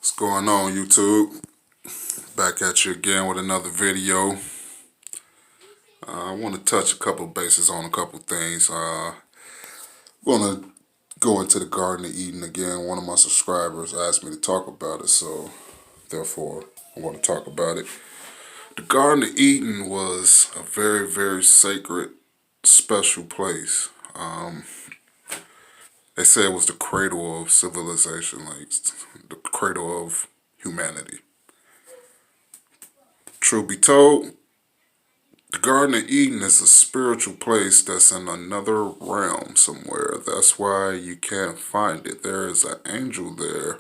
What's going on, YouTube? Back at you again with another video. I want to touch a couple bases on a couple things. I'm going to go into the Garden of Eden again. One of my subscribers asked me to talk about it, so therefore I want to talk about it. The Garden of Eden was a very, very sacred, special place. They say it was the cradle of civilization, like the cradle of humanity. Truth be told, the Garden of Eden is a spiritual place that's in another realm somewhere. That's why you can't find it. There is an angel there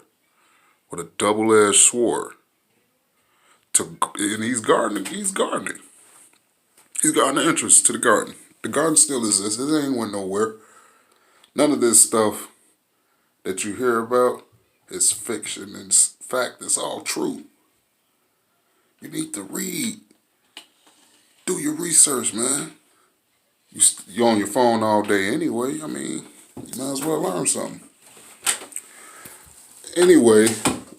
with a double-edged sword. And he's gardening. He's gardening. He's got an entrance to the garden. The garden still exists. It ain't went nowhere. None of this stuff that you hear about is fiction. In fact, it's all true. You need to read. Do your research, man. You're on your phone all day anyway. I mean, you might as well learn something. Anyway,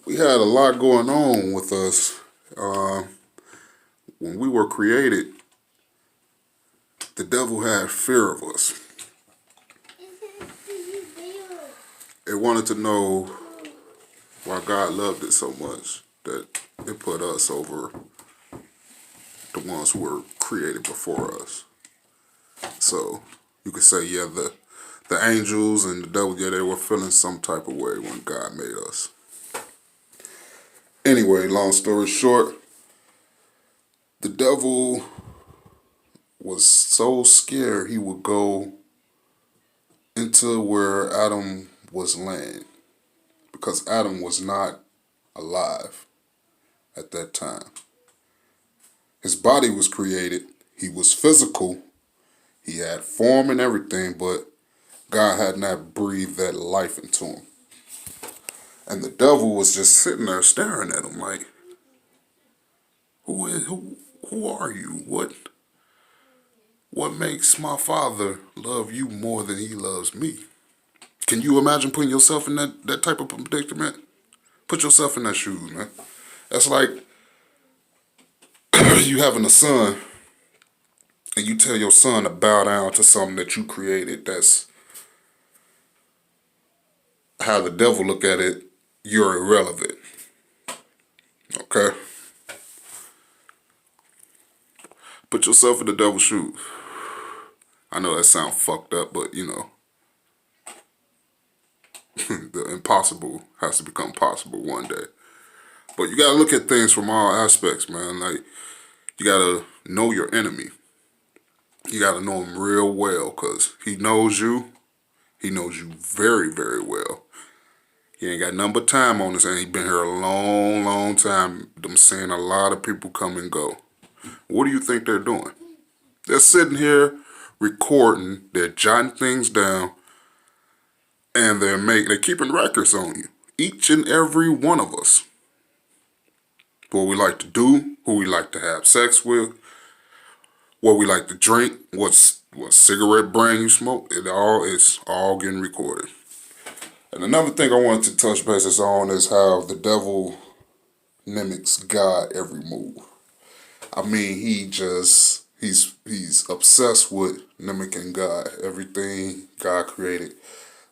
we had a lot going on with us. When we were created, the devil had fear of us. It wanted to know why God loved it so much that it put us over the ones who were created before us. So you could say, yeah, the angels and the devil, yeah, they were feeling some type of way when God made us. Anyway, long story short, the devil was so scared he would go into where Adam was laying, because Adam was not alive at that time. His body was created. He was physical. He had form and everything, but God had not breathed that life into him. And the devil was just sitting there staring at him like, who are you? What makes my father love you more than he loves me? Can you imagine putting yourself in that type of predicament? Put yourself in that shoes, man. That's like you having a son and you tell your son to bow down to something that you created. That's how the devil look at it. You're irrelevant. Okay? Put yourself in the devil's shoes. I know that sounds fucked up, but you know, the impossible has to become possible one day. But you gotta look at things from all aspects, man. Like, you gotta know your enemy. You gotta know him real well, because he knows you. He knows you very, very well. He ain't got nothing but time on this, and he been here a long, long time. I'm seeing a lot of people come and go. What do you think they're doing? They're sitting here recording, they're jotting things down, and they're keeping records on you. Each and every one of us. What we like to do, who we like to have sex with, what we like to drink, what cigarette brand you smoke, it's all getting recorded. And another thing I wanted to touch bases on is how the devil mimics God every move. I mean, he's obsessed with mimicking God. Everything God created,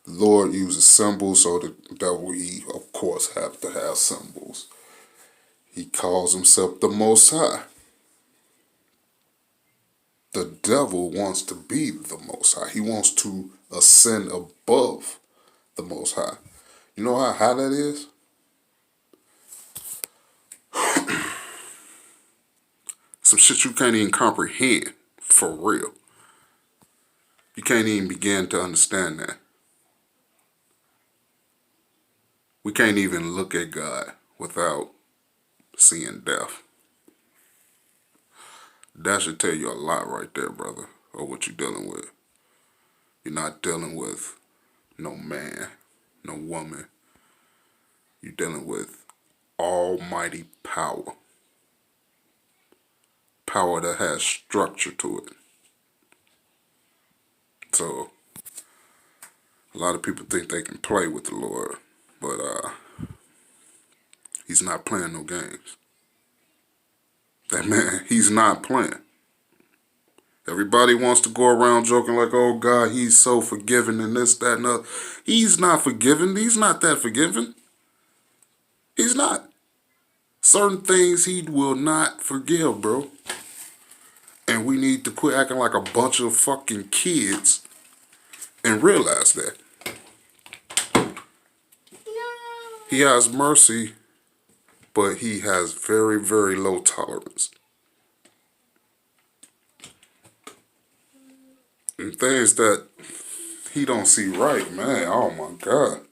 the Lord uses symbols, so the devil, he of course have to have symbols. He calls himself the Most High. The devil wants to be the Most High. He wants to ascend above the Most High. You know how high that is? Some shit you can't even comprehend, for real. You can't even begin to understand that. We can't even look at God without seeing death. That should tell you a lot right there, brother, of what you're dealing with. You're not dealing with no man, no woman. You're dealing with almighty power. Power that has structure to it. So, a lot of people think they can play with the Lord, but He's not playing no games. That man, he's not playing. Everybody wants to go around joking like, oh God, he's so forgiving and this, that, and other. He's not forgiving. He's not that forgiving. He's not. Certain things he will not forgive, bro. And we need to quit acting like a bunch of fucking kids and realize that. He has mercy, but he has very, very low tolerance. And things that he don't see right, man, oh my God.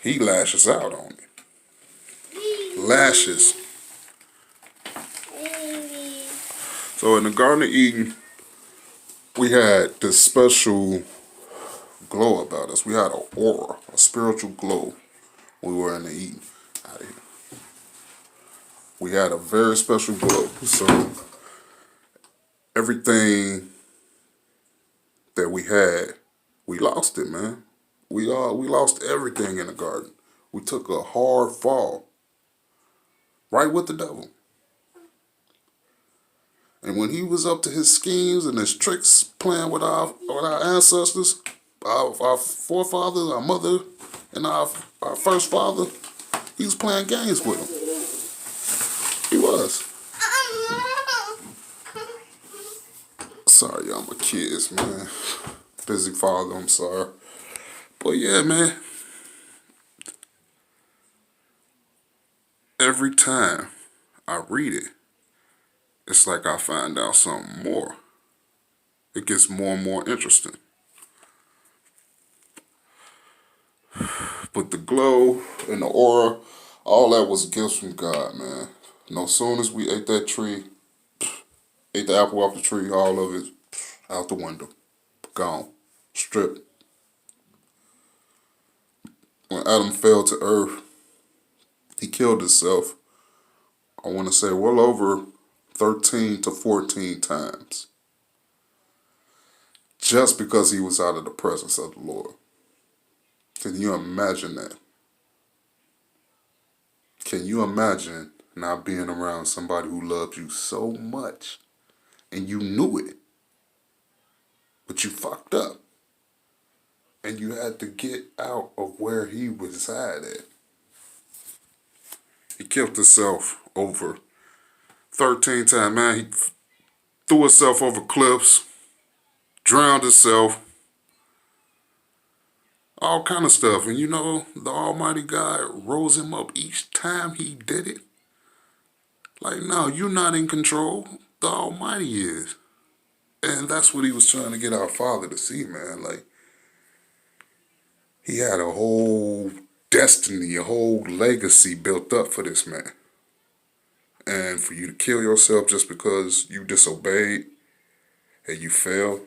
He lashes out on it. Lashes. So in the Garden of Eden, we had this special glow about us. We had an aura, a spiritual glow when we were in the Eden. We had a very special glow. So everything that we had, we lost it, man. We lost everything in the garden. We took a hard fall, right with the devil. And when he was up to his schemes and his tricks, playing with our ancestors, our forefathers, our mother, and our first father, he was playing games with them. He was. Sorry, y'all, my kids, man. Busy father, I'm sorry. But yeah, man. Every time I read it, it's like I find out something more. It gets more and more interesting. But the glow and the aura, all that was gifts from God, man. No soon as we ate that tree, ate the apple off the tree, all of it out the window. Gone. Stripped. When Adam fell to earth, he killed himself, I want to say well over 13 to 14 times. Just because he was out of the presence of the Lord. Can you imagine that? Can you imagine not being around somebody who loved you so much and you knew it, but you fucked up and you had to get out of where he resided at? He killed himself over 13 times, man. He threw himself over cliffs, drowned himself, all kind of stuff. And you know, the Almighty God rose him up each time he did it. Like, no, you're not in control. The Almighty is. And that's what he was trying to get our Father to see, man. Like, he had a whole destiny, a whole legacy built up for this man. And for you to kill yourself just because you disobeyed and you fell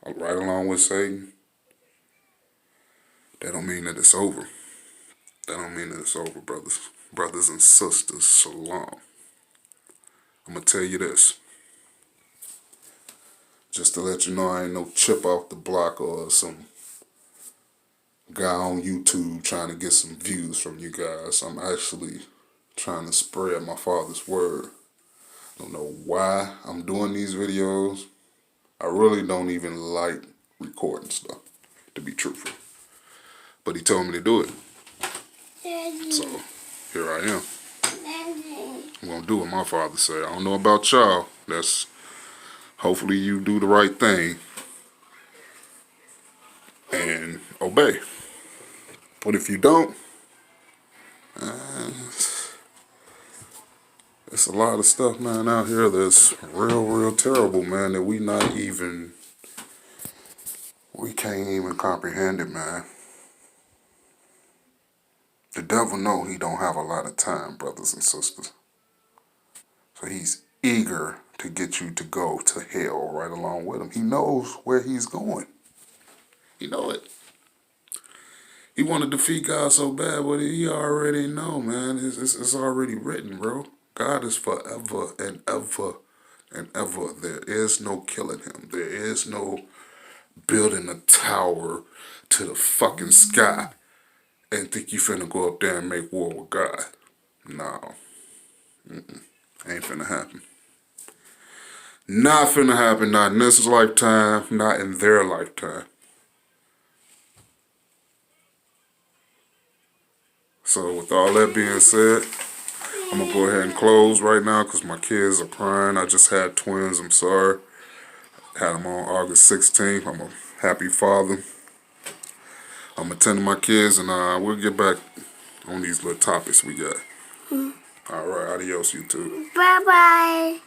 right along with Satan, that don't mean that it's over. That don't mean that it's over, brothers. Brothers and sisters, shalom. I'm going to tell you this. Just to let you know, I ain't no chip off the block or some guy on YouTube trying to get some views from you guys. I'm actually trying to spread my Father's word. I don't know why I'm doing these videos. I really don't even like recording stuff, to be truthful. But he told me to do it. Daddy. So, here I am. Daddy. I'm going to do what my Father said. I don't know about y'all. Hopefully you do the right thing and obey. But if you don't, it's a lot of stuff, man, out here that's real terrible, man, that we can't even comprehend it, man. The devil know he don't have a lot of time, brothers and sisters. So he's eager to get you to go to hell right along with him. He knows where he's going. He know it. He want to defeat God so bad, but he already know, man. It's already written, bro. God is forever and ever and ever. There is no killing him. There is no building a tower to the fucking sky and think you finna go up there and make war with God. No. Ain't finna happen. Not finna happen, not in this lifetime, not in their lifetime. So with all that being said, I'm gonna go ahead and close right now because my kids are crying. I just had twins, I'm sorry. Had them on August 16th. I'm a happy father. I'm attending my kids and we'll get back on these little topics we got. All right, adios, YouTube. Bye-bye.